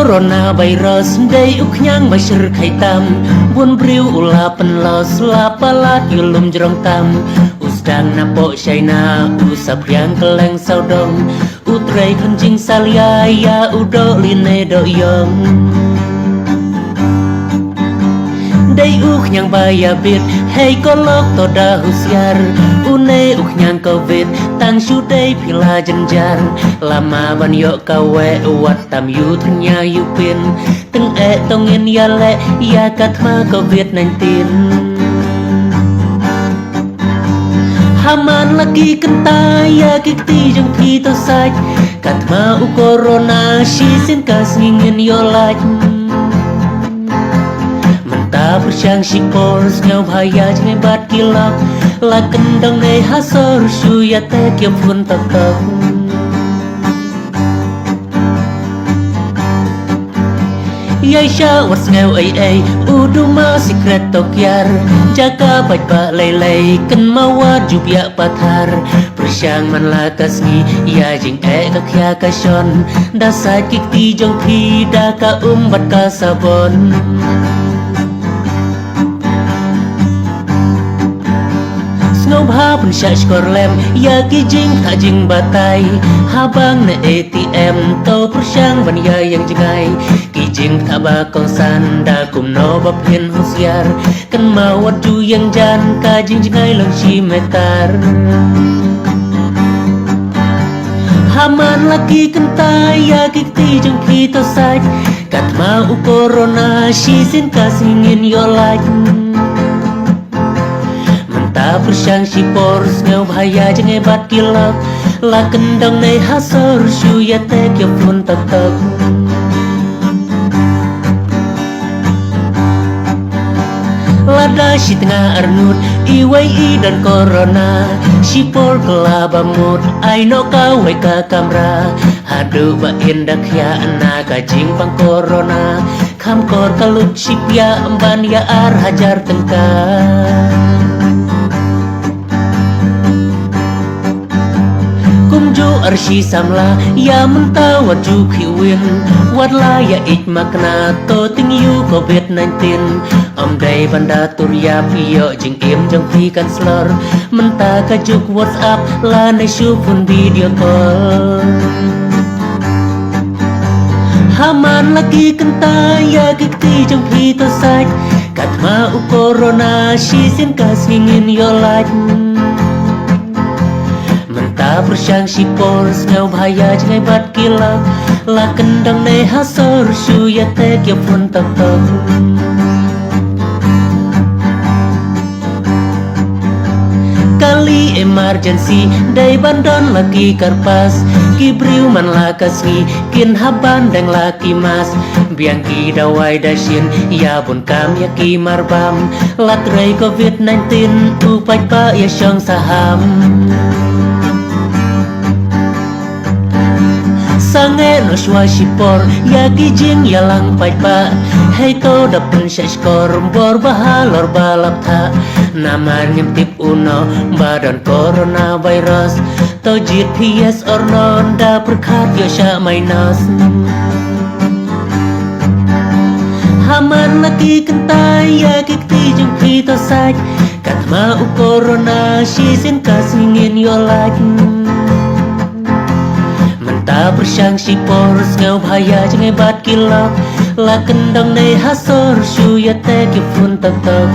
Corona virus day uknyang masyur kay tam bun briu ulapan los lapalat yulum jerong tam usdang na po China usap yang keleng saudong utray kencing salia ya udo line do yong day uknyang bayabit hey kolok to da husyar une uknyang covid tang shuday pila jenjar lama ban yo kawe wat tam yu thnya yu pin teng tong yen ya le ya katma covid 19 haman lagi kenta ya kikti jeng pi to saj katma u corona shi sin kas ngin yo laj Bersyang sipor ngau bahaya jangan bat kilap la kendang nei hasor shu ya te kyo pun tetap Yai sha was ngau ai udu ma secret tokyar jaga baik ba lei ken mawa jubya pathar bersyang man la kasngi ya jing ka khya ka shon da sa kikti jong thi da ka bat ka sabon Ngau bha pun sya skor lem ya ki jing tha jing batai habang na ATM to persyang ban ya yang jengai ki jing tha ba kong san da kum no ba pin husyar kan mawat ju yang jan ka jing jengai long shi metar haman lagi kenta ya ki ti jong pi to sai kat ma u corona shi sin ka singin yo like Bersyang sipor ngau bahaya jangan bat kilap la kendang nei hasor shu ya te kyo pun tetap lada si tengah arnut iwai dan corona sipor kelaba mut ai no kawai ka kamera hadu ba indak ya anak kajing pang corona kam kor kalut sipya amban ya ar hajar tengkar arshi samla ya menta waju khiwin wadla ya ik makna to ting yu covid 19 dai banda turya piyo jing im jong pi kan slor menta ka juk whatsapp la nei shu pun video call haman lagi kenta ya kikti jong pi to sai katma u corona shi sin kas ngin yo like bersyang sipor ngau bahaya jangan bat kilap la kendang nei hasor shu ya te kyo pun tetap kali emergency dai bandon lagi karpas kibriu man la kasngi kin haban dang laki mas biang ki dawai dashin ya bun kam ya ki marbam latrai covid 19 upai pa ya syong saham sange no shwa sipor ya kijing ya lang pai pa hey to da pun sya skor bor bahalor balap tha namar ngintip uno badan corona virus to jit ps or non da perkhat yo sya minus haman lagi kentai ya kikti jung pi to sai katma u corona shi sin kas ngin yo like bersyang sipor ngau bahaya jangan bat kilap la kendang nei hasor shu ya te ki pun tetap